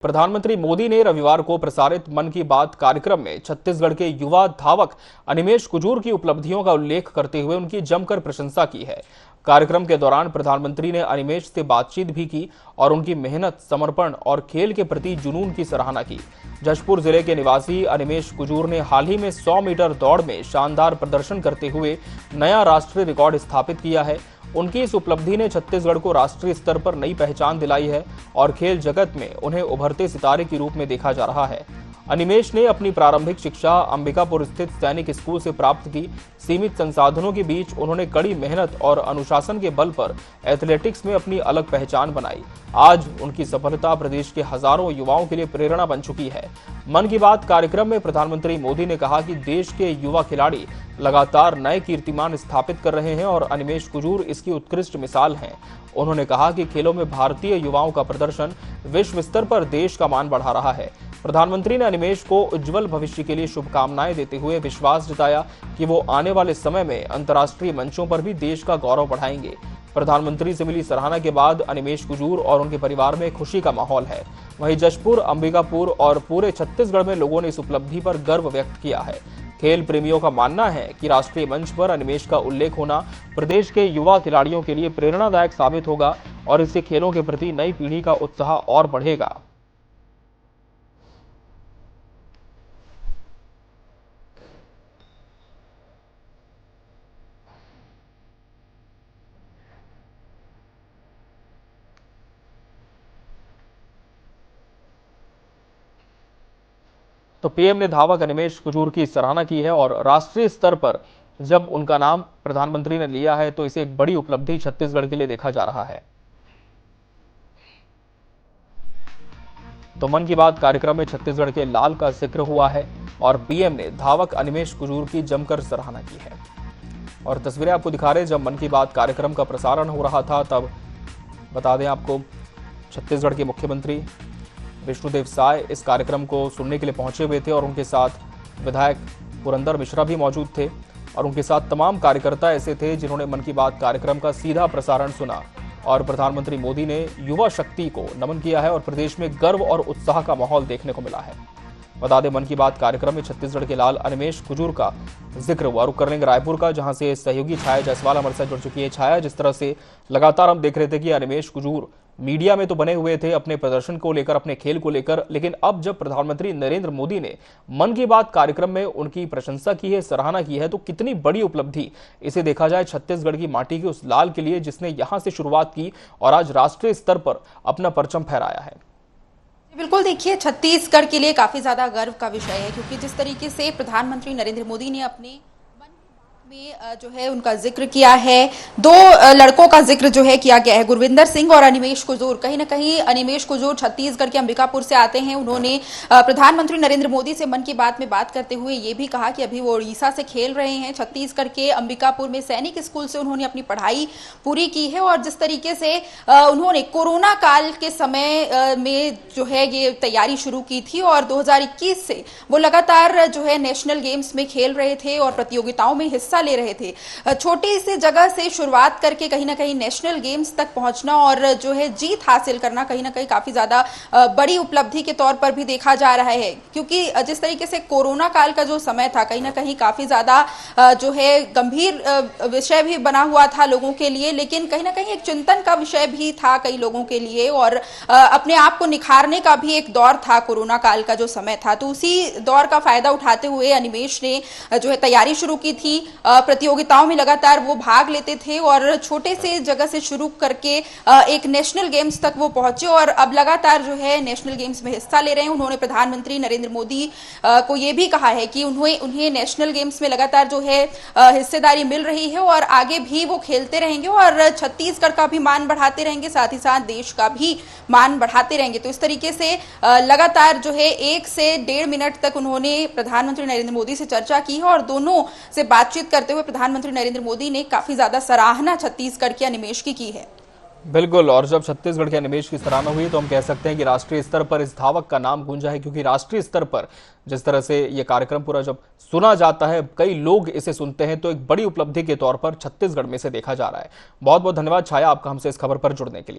प्रधानमंत्री मोदी ने रविवार को प्रसारित मन की बात कार्यक्रम में छत्तीसगढ़ के युवा धावक अनिमेष कुजूर की उपलब्धियों का उल्लेख करते हुए उनकी जमकर प्रशंसा की है। कार्यक्रम के दौरान प्रधानमंत्री ने अनिमेष से बातचीत भी की और उनकी मेहनत, समर्पण और खेल के प्रति जुनून की सराहना की। जशपुर जिले के निवासी अनिमेष कुजूर ने हाल ही में 100 मीटर दौड़ में शानदार प्रदर्शन करते हुए नया राष्ट्रीय रिकॉर्ड स्थापित किया है। उनकी इस उपलब्धि ने छत्तीसगढ़ को राष्ट्रीय स्तर पर नई पहचान दिलाई है और खेल जगत में उन्हें उभरते सितारे के रूप में देखा जा रहा है। अनिमेष ने अपनी प्रारंभिक शिक्षा अंबिकापुर स्थित सैनिक स्कूल से प्राप्त की। सीमित संसाधनों के बीच उन्होंने कड़ी मेहनत और अनुशासन के बल पर एथलेटिक्स में अपनी अलग पहचान बनाई। आज उनकी सफलता प्रदेश के हजारों युवाओं के लिए प्रेरणा बन चुकी है। मन की बात कार्यक्रम में प्रधानमंत्री मोदी ने कहा कि देश के युवा खिलाड़ी लगातार नए कीर्तिमान स्थापित कर रहे हैं और अनिमेष कुजूर इसकी उत्कृष्ट मिसाल हैं। उन्होंने कहा कि खेलों में भारतीय युवाओं का प्रदर्शन विश्व स्तर पर देश का मान बढ़ा रहा है। प्रधानमंत्री ने अनिमेष को उज्जवल भविष्य के लिए शुभकामनाएं देते हुए विश्वास जताया कि वो आने वाले समय में अंतर्राष्ट्रीय मंचों पर भी देश का गौरव बढ़ाएंगे। प्रधानमंत्री से मिली सराहना के बाद अनिमेष कुजूर और उनके परिवार में खुशी का माहौल है। वहीं जशपुर, अंबिकापुर और पूरे छत्तीसगढ़ में लोगों ने इस उपलब्धि पर गर्व व्यक्त किया है। खेल प्रेमियों का मानना है कि राष्ट्रीय मंच पर अनिमेष का उल्लेख होना प्रदेश के युवा खिलाड़ियों के लिए प्रेरणादायक साबित होगा और इससे खेलों के प्रति नई पीढ़ी का उत्साह और बढ़ेगा। तो पीएम ने धावक अनिमेष कुजूर की सराहना की है और राष्ट्रीय स्तर पर जब उनका नाम प्रधानमंत्री ने लिया है तो इसे एक बड़ी उपलब्धि छत्तीसगढ़ के लिए देखा जा रहा है। तो मन की बात कार्यक्रम में छत्तीसगढ़ के लाल का जिक्र हुआ है और पीएम ने धावक अनिमेष कुजूर की जमकर सराहना की है। और तस्वीरें आपको दिखा रहे हैं जब मन की बात कार्यक्रम का प्रसारण हो रहा था, तब बता दें आपको छत्तीसगढ़ के मुख्यमंत्री विष्णुदेव साय इस कार्यक्रम को सुनने के लिए पहुंचे हुए थे और उनके साथ विधायक पुरंदर मिश्रा भी मौजूद थे और उनके साथ तमाम कार्यकर्ता ऐसे थे जिन्होंने मन की बात कार्यक्रम का सीधा प्रसारण सुना। और प्रधानमंत्री मोदी ने युवा शक्ति को नमन किया है और प्रदेश में गर्व और उत्साह का माहौल देखने को मिला है। बता दें मन की बात कार्यक्रम में छत्तीसगढ़ के लाल अनिमेष कुजूर का जिक्र हुआ। रुक कर लेंगे रायपुर का, जहां से सहयोगी छाया जायसवाल हमारे साथ जुड़ चुकी है। छाया, जिस तरह से लगातार हम देख रहे थे कि अनिमेष कुजूर मीडिया में तो बने हुए थे अपने प्रदर्शन को लेकर, अपने खेल को लेकर, लेकिन अब जब प्रधानमंत्री नरेंद्र मोदी ने मन की बात कार्यक्रम में उनकी प्रशंसा की है, सराहना की है, तो कितनी बड़ी उपलब्धि इसे देखा जाए छत्तीसगढ़ की माटी के उस लाल के लिए जिसने यहां से शुरुआत की और आज राष्ट्रीय स्तर पर अपना परचम फहराया है। बिल्कुल, देखिए छत्तीसगढ़ के लिए काफी ज्यादा गर्व का विषय है क्योंकि जिस तरीके से प्रधानमंत्री नरेंद्र मोदी ने अपने में जो है उनका जिक्र किया है, दो लड़कों का जिक्र जो है किया गया है, गुरविंदर सिंह और अनिमेष कुजूर। कहीं ना कहीं अनिमेष कुजूर छत्तीसगढ़ के अंबिकापुर से आते हैं। उन्होंने प्रधानमंत्री नरेंद्र मोदी से मन की बात में बात करते हुए ये भी कहा कि अभी वो उड़ीसा से खेल रहे हैं। छत्तीसगढ़ के अंबिकापुर में सैनिक स्कूल से उन्होंने अपनी पढ़ाई पूरी की है और जिस तरीके से उन्होंने कोरोना काल के समय में जो है ये तैयारी शुरू की थी और 2021 से वो लगातार जो है नेशनल गेम्स में खेल रहे थे और प्रतियोगिताओं में हिस्सा ले रहे थे। छोटी सी जगह से शुरुआत करके कहीं ना कहीं नेशनल गेम्स तक पहुंचना और जो है जीत हासिल करना कहीं ना कहीं काफी ज्यादा बड़ी उपलब्धि के तौर पर भी देखा जा रहा है क्योंकि जिस तरीके से कोरोना काल का जो समय था कहीं ना कहीं काफी ज्यादा जो है गंभीर विषय भी बना हुआ था लोगों के लिए, लेकिन कहीं ना कहीं एक चिंतन का विषय भी था कई लोगों के लिए और अपने आप को निखारने का भी एक दौर था कोरोना काल का जो समय था। तो उसी दौर का फायदा उठाते हुए अनिमेष ने जो है तैयारी शुरू की थी। प्रतियोगिताओं में लगातार वो भाग लेते थे और छोटे से जगह से शुरू करके एक नेशनल गेम्स तक वो पहुंचे और अब लगातार जो है नेशनल गेम्स में हिस्सा ले रहे हैं। उन्होंने प्रधानमंत्री नरेंद्र मोदी को ये भी कहा है कि उन्हें नेशनल गेम्स में लगातार जो है हिस्सेदारी मिल रही है और आगे भी वो खेलते रहेंगे और छत्तीसगढ़ का भी मान बढ़ाते रहेंगे, साथ ही साथ देश का भी मान बढ़ाते रहेंगे। तो इस तरीके से लगातार जो है 1 से 1.5 मिनट तक उन्होंने प्रधानमंत्री नरेंद्र मोदी से चर्चा की है और दोनों से बातचीत करते हुए प्रधानमंत्री नरेंद्र मोदी ने काफी ज्यादा सराहना छत्तीसगढ़ के अनिमेष की है। बिल्कुल, और जब छत्तीसगढ़ के अनिमेष की सराहना हुई तो हम कह सकते हैं कि राष्ट्रीय स्तर पर इस धावक का नाम गूंजा है क्योंकि राष्ट्रीय स्तर पर जिस तरह से यह कार्यक्रम पूरा जब सुना जाता है, कई लोग इसे सुनते हैं, तो एक बड़ी उपलब्धि के तौर पर छत्तीसगढ़ में से देखा जा रहा है। बहुत बहुत धन्यवाद छाया आपका हमसे इस खबर पर जुड़ने के लिए।